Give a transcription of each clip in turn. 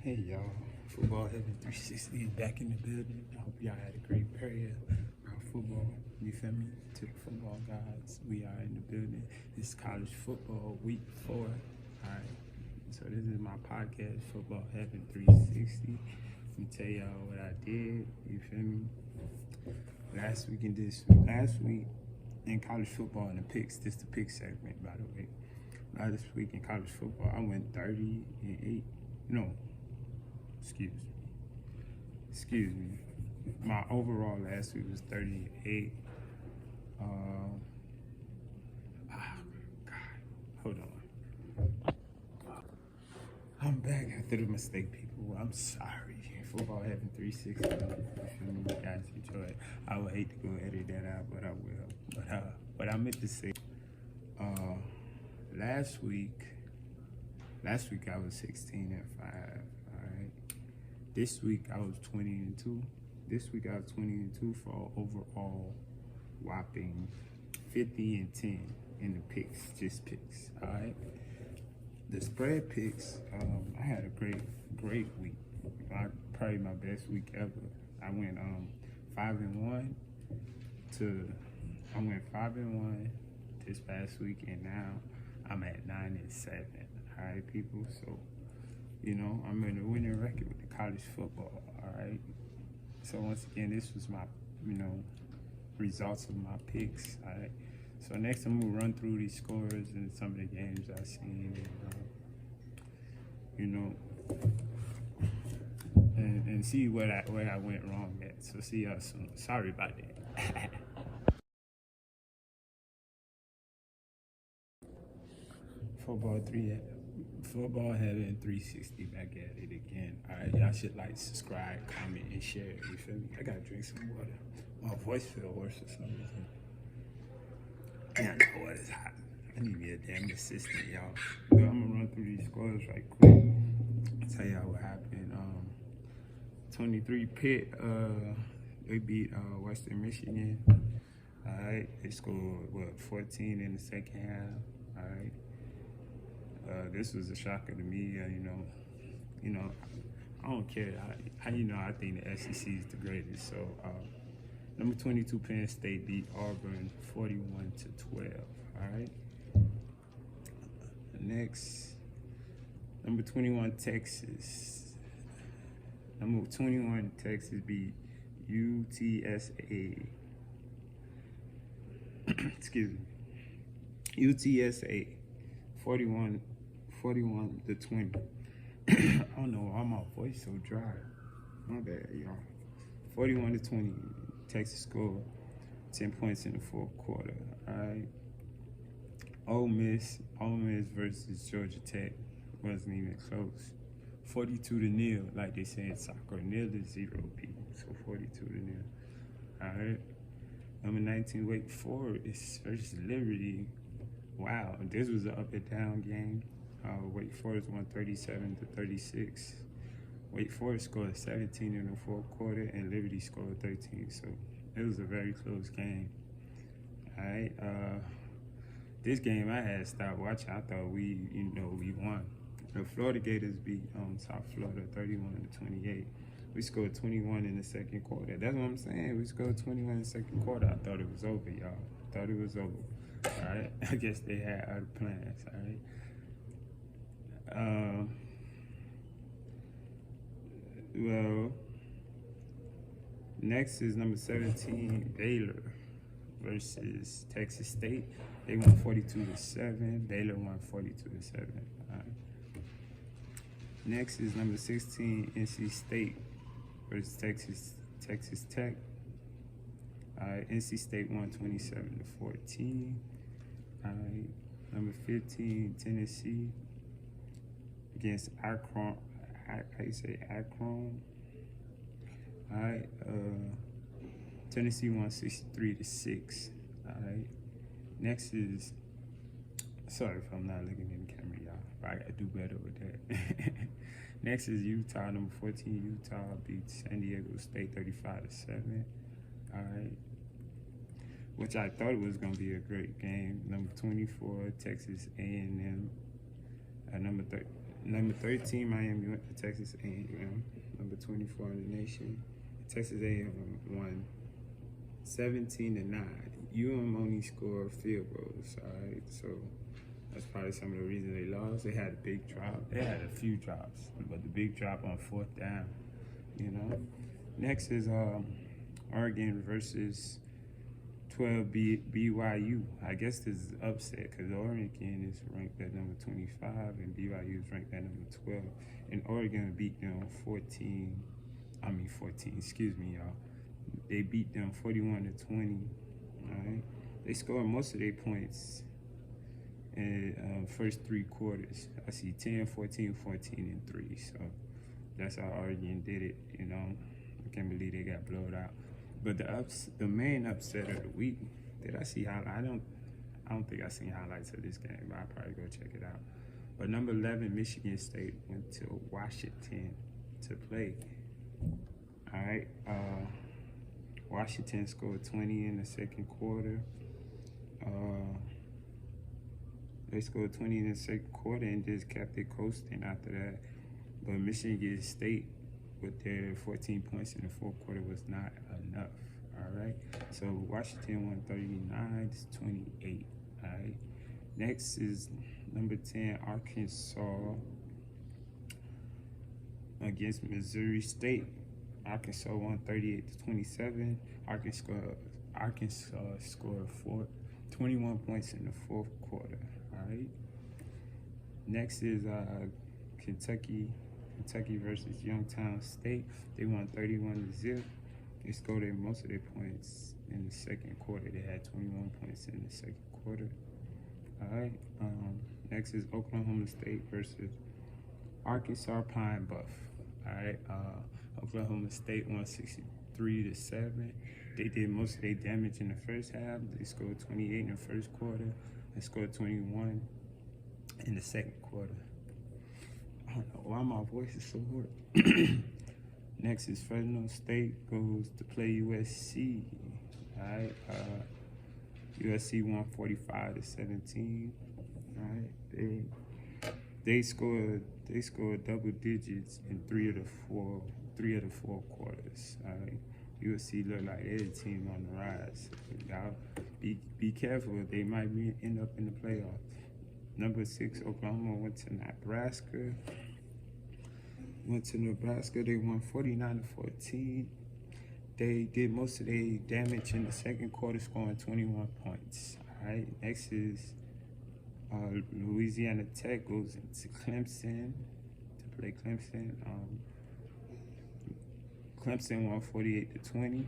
Hey y'all, Football Heaven 360 is back in the building. I hope y'all had a great period around football. You feel me? To the football gods, we are in the building. It's college football week 4. Alright, so this is my podcast, Football Heaven 360. Let me tell y'all what I did. You feel me? Last week in college football in the picks, this the pick segment, by the way. Last week in college football, I went 30-8. No. Excuse me. My overall last week was 38. God, hold on. I'm back after the mistake, people. I'm sorry. Football Heaven 360. If you guys enjoy it, I would hate to go edit that out, but I will. But I meant to say, last week I was 16-5. This week I was 20-2. This week I was 20-2 for overall whopping 50-10 in the picks, just picks. All right. The spread picks, I had a great week. Probably my best week ever. I went 5-1 this past week, and now I'm at 9-7. All right, people. So, I'm in a winning record with the college football, all right? So once again, this was my, results of my picks, all right? So next I'm gonna run through these scores and some of the games I've seen, and see where I went wrong at. So see y'all soon. Sorry about that. Football Heaven 360 back at it again. Alright, y'all should like, subscribe, comment, and share. You feel me? I gotta drink some water. My voice feels hoarse or something. Damn, the water's hot. I need me a damn assistant, y'all. But I'm gonna run through these scores right quick. I'll tell y'all what happened. 23 Pitt, they beat Western Michigan. Alright, they scored 14 in the second half. Alright. This was a shocker to me. I don't care. I think the SEC is the greatest. So, number 22 Penn State beat Auburn 41-12. All right. Next, number 21 Texas. Number 21 Texas beat UTSA. Excuse me. UTSA 41-20. I don't know why my voice so dry. My bad, y'all. 41-20. Texas scored 10 points in the fourth quarter. All right. Ole Miss versus Georgia Tech wasn't even close. 42-0, like they say in soccer. 0-0, people. So 42-0. All right. Number 19 Wake Forest versus Liberty. Wow, this was an up and down game. Wake Forest won 37-36. Wake Forest scored 17 in the fourth quarter, and Liberty scored 13. So it was a very close game. All right. This game I had stopped watching. I thought we won. The Florida Gators beat South Florida 31-28. We scored 21 in the second quarter. That's what I'm saying. We scored 21 in the second quarter. I thought it was over, y'all. Thought it was over. All right. I guess they had other plans. All right. Well, next is number 17 Baylor versus Texas State. They won 42-7. Baylor won 42-7. All right. Next is number 16 NC State versus Texas Tech. NC State won 27-14. All right. Number 15 Tennessee against Akron. How you say Akron? All right. Tennessee won 63-6. All right. Next is, sorry if I'm not looking in the camera, y'all. But I gotta do better with that. Next is Utah. Number 14 Utah beats San Diego State 35-7. All right. Which I thought was gonna be a great game. Number 24 Texas A&M. Number Number 13, Miami went to Texas A&M. Number 24 in the nation. Texas A&M won 17-9. only scored field goals. All right, so that's probably some of the reasons they lost. They had a big drop. They had a few drops, but the big drop on 4th down. Next is Oregon versus 12 BYU. I guess this is upset because Oregon is ranked at number 25 and BYU is ranked at number 12. And Oregon beat them 14, excuse me, y'all. They beat them 41-20. All right. They scored most of their points in first 3 quarters. I see 10, 14, 14, and 3. So that's how Oregon did it. I can't believe they got blown out. But the main upset of the week, did I see highlights? I don't think I seen highlights of this game, but I'll probably go check it out. But number 11, Michigan State went to Washington to play. All right. Washington scored 20 in the second quarter. They scored 20 in the second quarter and just kept it coasting after that. But Michigan State, with their 14 points in the fourth quarter, was not enough. All right. So Washington won 39-28. All right. Next is number 10, Arkansas against Missouri State. Arkansas won 38-27. Arkansas scored 21 points in the fourth quarter. All right. Next is Kentucky versus Youngstown State. They won 31-0. They scored most of their points in the second quarter. They had 21 points in the second quarter. All right. Next is Oklahoma State versus Arkansas Pine Bluff. All right. Oklahoma State won 63-7. They did most of their damage in the first half. They scored 28 in the first quarter. They scored 21 in the second quarter. I don't know why my voice is so hoarse. Next is Fresno State goes to play USC. All right. USC won 45-17. All right. They scored double digits in three of the four quarters. All right. USC look like they're a team on the rise. Y'all be careful. They might end up in the playoffs. Number 6, Oklahoma went to Nebraska. They won 49-14. They did most of their damage in the second quarter, scoring 21 points. All right. Next is Louisiana Tech goes into Clemson to play Clemson. Clemson won 48-20.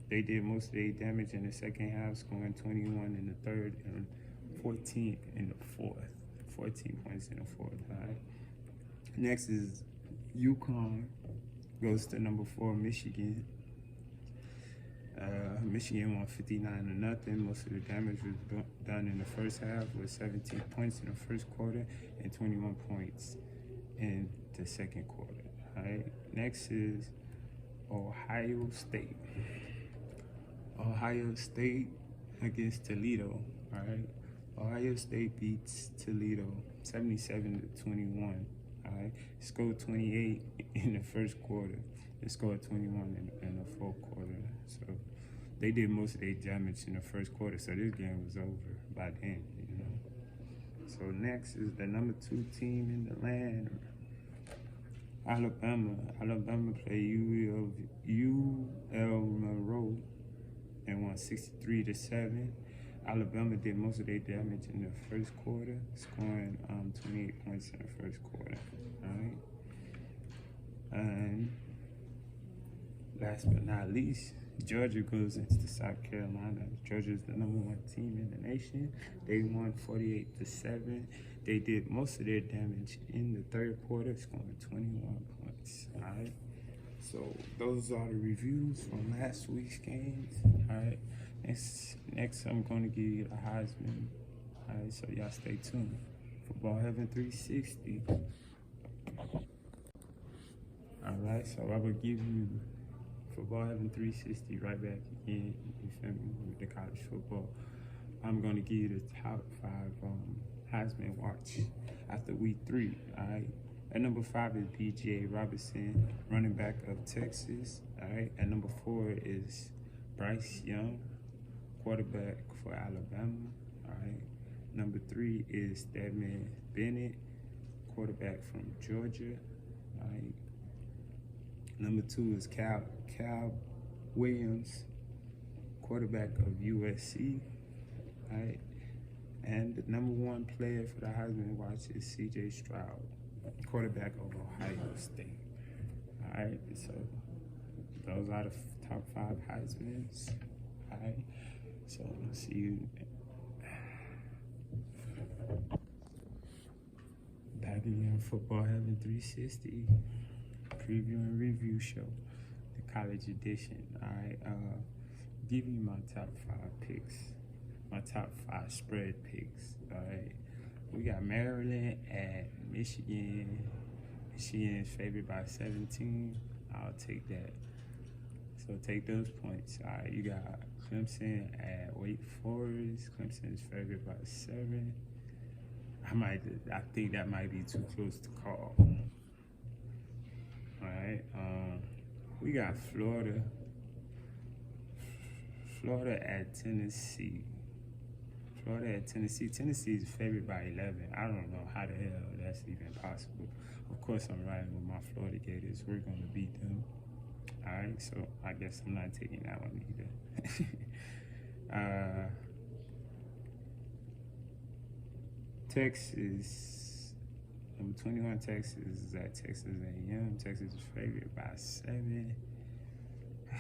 They did most of their damage in the second half, scoring 21 in the third and 14 in the fourth. 14 points in the fourth. All right. Next is UConn goes to number 4, Michigan. Michigan won 59-0. Most of the damage was done in the first half with 17 points in the first quarter and 21 points in the second quarter. All right. Next is Ohio State. Ohio State against Toledo. All right. Ohio State beats Toledo 77-21. All right. Scored 28 in the first quarter. They scored 21 in the fourth quarter. So they did most of their damage in the first quarter. So this game was over by then, So next is the number 2 team in the land, Alabama. Alabama played UL Monroe and won 63-7. Alabama did most of their damage in the first quarter, scoring 28 points in the first quarter. All right. And last but not least, Georgia goes into South Carolina. Georgia is the number 1 team in the nation. They won 48-7. They did most of their damage in the third quarter, scoring 21 points. All right. So those are the reviews from last week's games. All right. Next, I'm going to give you the Heisman. All right. So y'all stay tuned. Football Heaven 360. All right. So I will give you Football Heaven 360 right back again. You feel me? With the college football. I'm going to give you the top 5 Heisman watch after week 3. All right. At number 5 is B.J. Robinson, running back of Texas. All right. At number 4 is Bryce Young, quarterback for Alabama. All right. Number 3 is Stedman Bennett, quarterback from Georgia. All right. Number 2 is Cal Williams, quarterback of USC. All right. And the number 1 player for the Heisman watch is C.J. Stroud, quarterback of Ohio State. All right. So those are the top 5 Heismans. All right. So I'll see you back again. Football Heaven 360 preview and review show, the college edition. All right. Give you my top 5 picks, my top 5 spread picks. All right. We got Maryland at Michigan. Michigan is favored by 17. I'll take that. So take those points. All right. You got Clemson at Wake Forest. Clemson is favored by 7. I think that might be too close to call. All right. We got Florida at Tennessee. Tennessee is favored by 11. I don't know how the hell that's even possible. Of course, I'm riding with my Florida Gators. We're going to beat them. All right, so I guess I'm not taking that one either. Texas, number 21, Texas is at Texas A&M. Texas is favored by 7.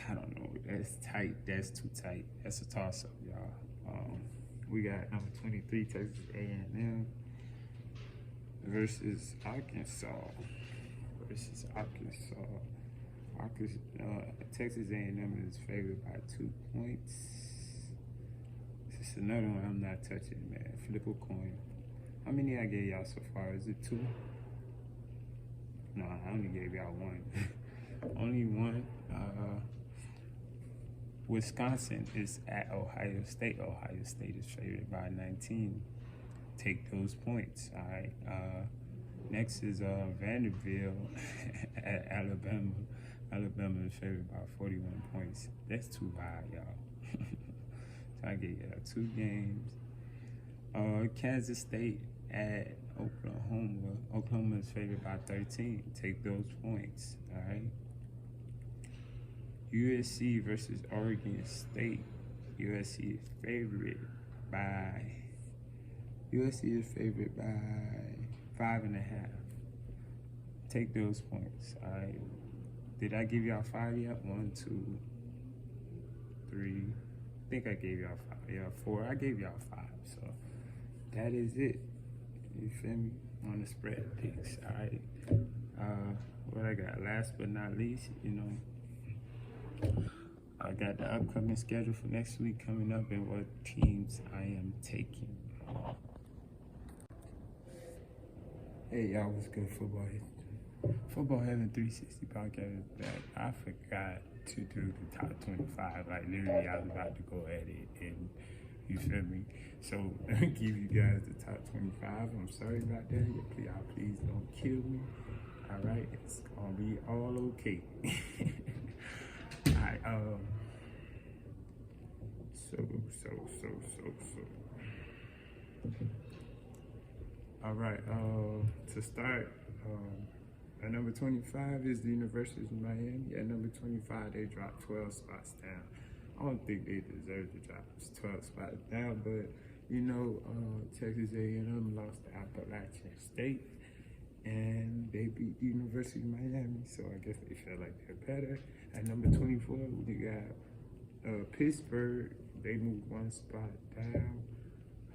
I don't know. That's tight. That's too tight. That's a toss-up, y'all. We got number 23, Texas A&M versus Arkansas. Texas A&M is favored by 2 points. This is another one I'm not touching, man. Flip a coin. How many I gave y'all so far? Is it 2? No, I only gave y'all 1. Only 1. Wisconsin is at Ohio State. Ohio State is favored by 19. Take those points. All right. Next is Vanderbilt at Alabama. Alabama is favored by 41 points. That's too high, y'all. So I gave y'all 2 games. Kansas State at Oklahoma. Oklahoma is favored by 13. Take those points. All right. USC versus Oregon State. USC is favored by 5.5. Take those points. All right. Did I give y'all 5 yet? 1, 2, 3. I think I gave y'all 5. Yeah, 4. I gave y'all 5. So that is it. You feel me? On the spread picks. All right. What I got? Last but not least, I got the upcoming schedule for next week coming up and what teams I am taking. Hey, y'all, what's good, Football Heaven 360 podcast is back. I forgot to do the top 25. Like, literally, I was about to go at it, and you feel me? So, let me give you guys the top 25. I'm sorry about that. Please don't kill me. All right? It's going to be all okay. Alright, All right, to start, at number 25 is the University of Miami. At number 25, they dropped 12 spots down. I don't think they deserve to drop 12 spots down, but, Texas A&M lost to Appalachian State, and they beat the University of Miami, so I guess they felt like they're better. At number 24, we got Pittsburgh. They moved 1 spot down.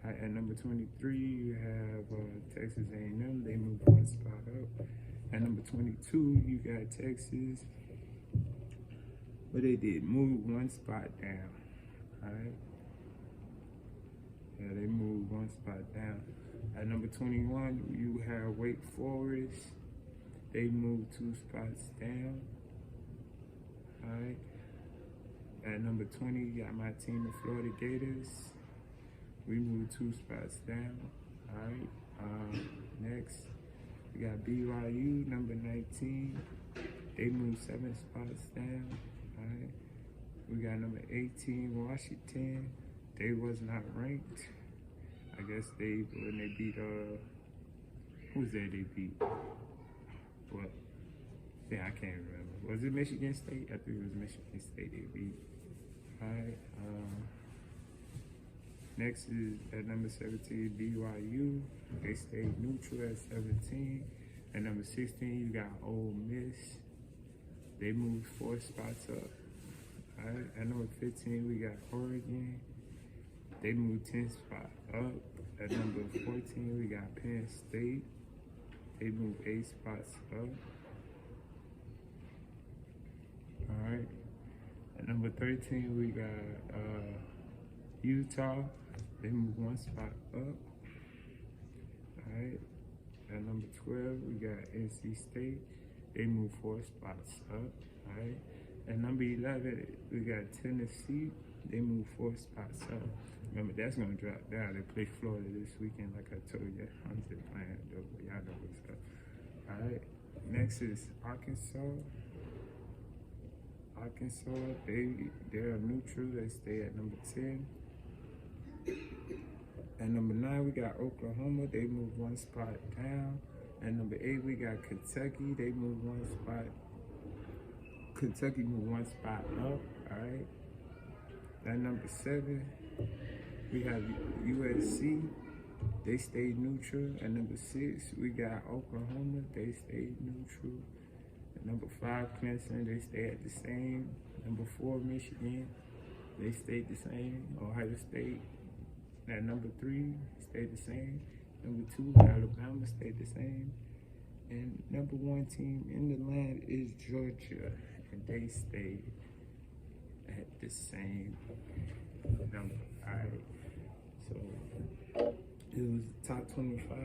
At number 23, you have Texas A&M. They moved 1 spot up. At number 22, you got Texas. But they did move 1 spot down. All right. Yeah, they moved 1 spot down. At number 21, you have Wake Forest. They moved 2 spots down. All right. At number 20, you got my team, the Florida Gators. We moved 2 spots down. All right. Next we got BYU, number 19. They moved 7 spots down. All right. We got number 18, Washington. They was not ranked. I guess when they beat, who's that they beat? What? Yeah, I can't remember. Was it Michigan State? I think it was Michigan State they beat. All right. Next is at number 17, BYU. They stayed neutral at 17. At number 16, you got Ole Miss. They moved 4 spots up. All right. At number 15, we got Oregon. They moved 10 spots up. At number 14, we got Penn State. They moved 8 spots up. All right. At number 13, we got Utah. They moved 1 spot up. All right. At number 12, we got NC State. They moved 4 spots up. All right. At number 11, we got Tennessee. They moved 4 spots up. Remember, that's going to drop down. They play Florida this weekend, like I told you. I'm just playing, though, but y'all know what's up. All right. Next is Arkansas. They're neutral. They stay at number 10. At number 9, we got Oklahoma. They moved 1 spot down. At number 8, we got Kentucky. They moved 1 spot. Kentucky moved 1 spot up. All right. At number 7, we have USC. They stayed neutral. At number 6, we got Oklahoma. They stayed neutral. At number 5, Clemson. They stay at the same. Number 4, Michigan. They stayed the same. Ohio State. At number 3, stayed the same. Number 2, Alabama stayed the same. And number 1 team in the land is Georgia. And they stayed at the same number. All right. So it was top 25.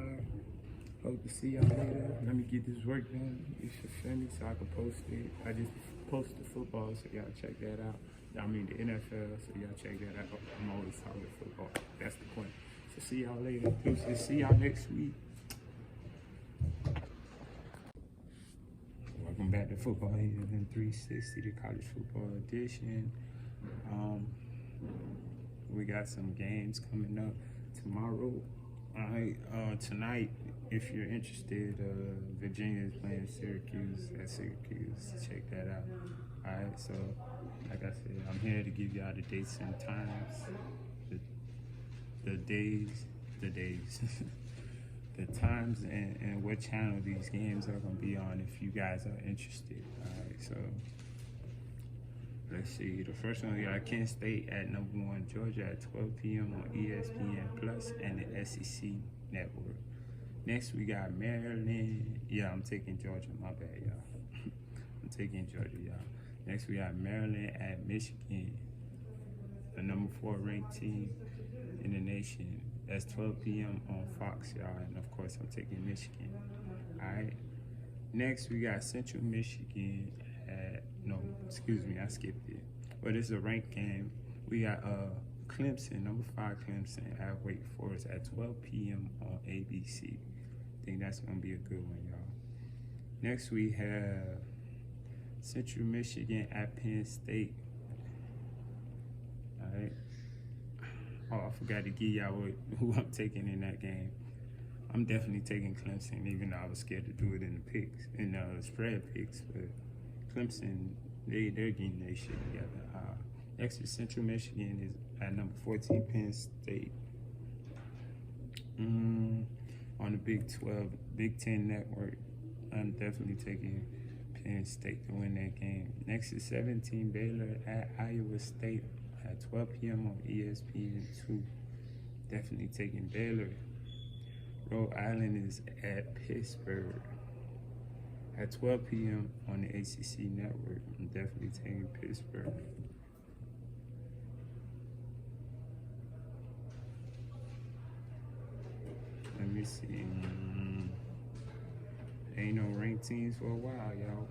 Hope to see y'all later. Let me get this work done. You should send me so I can post it. I just posted football, so y'all check that out. I mean the NFL, so y'all check that out. I'm always talking football. That's the point. So see y'all later. Deuces. See y'all next week. Welcome back to Football here in 360, the college football edition. We got some games coming up tomorrow. Tonight, if you're interested, Virginia is playing Syracuse at Syracuse. Check that out. All right, so like I said, I'm here to give y'all the dates and times, the days, the times, and what channel these games are going to be on if you guys are interested. All right, so let's see. The first one, we got Kent State at number 1, Georgia at 12 p.m. on ESPN Plus and the SEC Network. Next, we got Maryland. Yeah, I'm taking Georgia. My bad, y'all. I'm taking Georgia, y'all. Next, we got Maryland at Michigan, the number 4 ranked team in the nation. That's 12 p.m. on Fox, y'all. And of course, I'm taking Michigan. All right. Next, we got Central Michigan at, I skipped it. But it's a ranked game. We got Clemson, number 5 Clemson at Wake Forest at 12 p.m. on ABC. I think that's going to be a good one, y'all. Next, we have Central Michigan at Penn State. All right. Oh, I forgot to give y'all who I'm taking in that game. I'm definitely taking Clemson, even though I was scared to do it in the picks, in the spread picks. But Clemson, they're getting their shit together. Next is Central Michigan is at number 14, Penn State. On the Big 12, Big 10 network, I'm definitely taking Penn State to win that game. Next is 17, Baylor at Iowa State at 12 p.m. on ESPN2. Definitely taking Baylor. Rhode Island is at Pittsburgh at 12 p.m. on the ACC network. I'm definitely taking Pittsburgh. Let me see. Ain't no ranked teams for a while, y'all.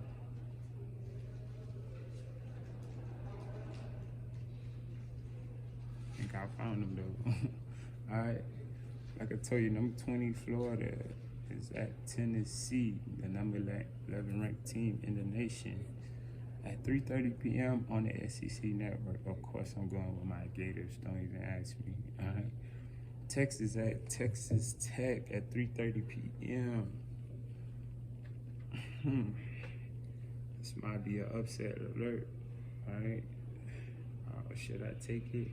I think I found them though. All right. Like I told you, number 20, Florida. is at Tennessee, the number 11 ranked team in the nation, at 3:30 p.m. on the SEC network. Of course, I'm going with my Gators. Don't even ask me. All right. Texas at Texas Tech at 3:30 p.m. This might be an upset alert. All right. Should I take it?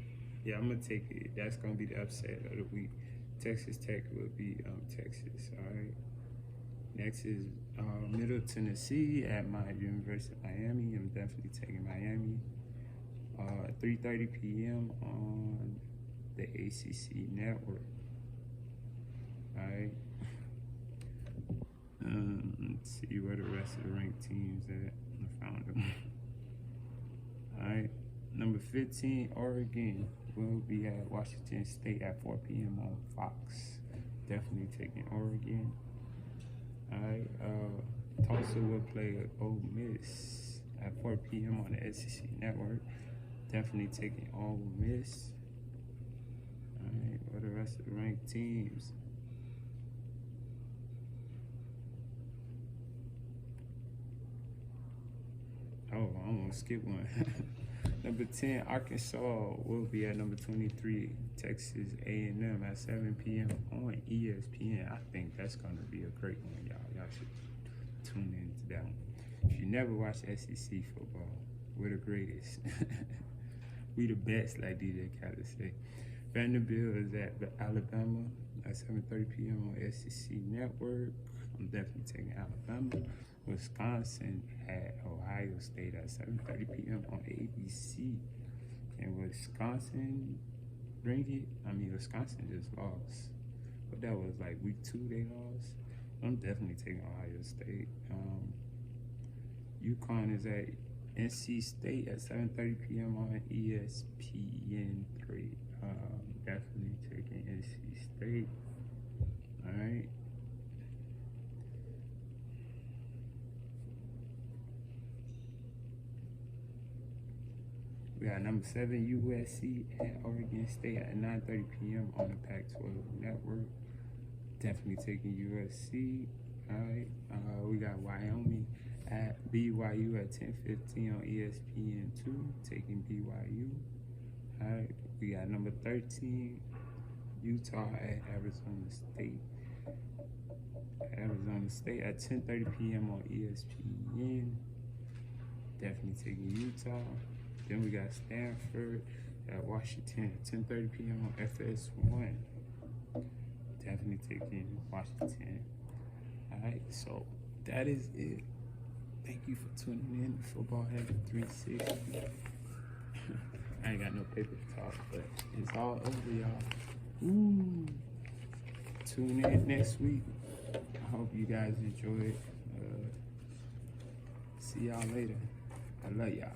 Yeah, I'm gonna take it. That's gonna be the upset of the week. Texas Tech will be Texas. All right. Next is Middle Tennessee at my University of Miami. I'm definitely taking Miami. 3:30 p.m. on the ACC network. All right. Let's see where the rest of the ranked teams at. I found them. All right. Number 15, Oregon will be at Washington State at 4 p.m. on Fox. Definitely taking Oregon. All right. Tulsa will play Ole Miss at 4 p.m. on the SEC network. Definitely taking Ole Miss. All right. What are the rest of the ranked teams? Oh, I almost skipped one. Number 10, Arkansas will be at number 23, Texas A&M at 7 p.m. on ESPN. I think that's going to be a great one, y'all. Y'all should tune into that one. If you never watched SEC football, we're the greatest. We the best, like DJ Khaled say. Vanderbilt is at Alabama at 7:30 p.m. on SEC Network. I'm definitely taking Alabama. Wisconsin at Ohio State at 7:30 p.m. on ABC. And Wisconsin bring it? I mean, Wisconsin just lost. But that was like week 2 they lost. I'm definitely taking Ohio State. UConn is at NC State at 7:30 p.m. on ESPN3. Definitely taking NC State. All right. We got number 7, USC at Oregon State at 9:30 p.m. on the Pac-12 network. Definitely taking USC. All right. We got Wyoming at BYU at 10:15 on ESPN2. Taking BYU. All right. We got number 13, Utah at Arizona State. Arizona State at 10:30 p.m. on ESPN. Definitely taking Utah. Then we got Stanford at Washington at 10:30 p.m. on FS1. Definitely taking Washington. All right, so that is it. Thank you for tuning in to Football Heaven 360. I ain't got no paper to talk, but it's all over, y'all. Ooh. Tune in next week. I hope you guys enjoyed. See y'all later. I love y'all.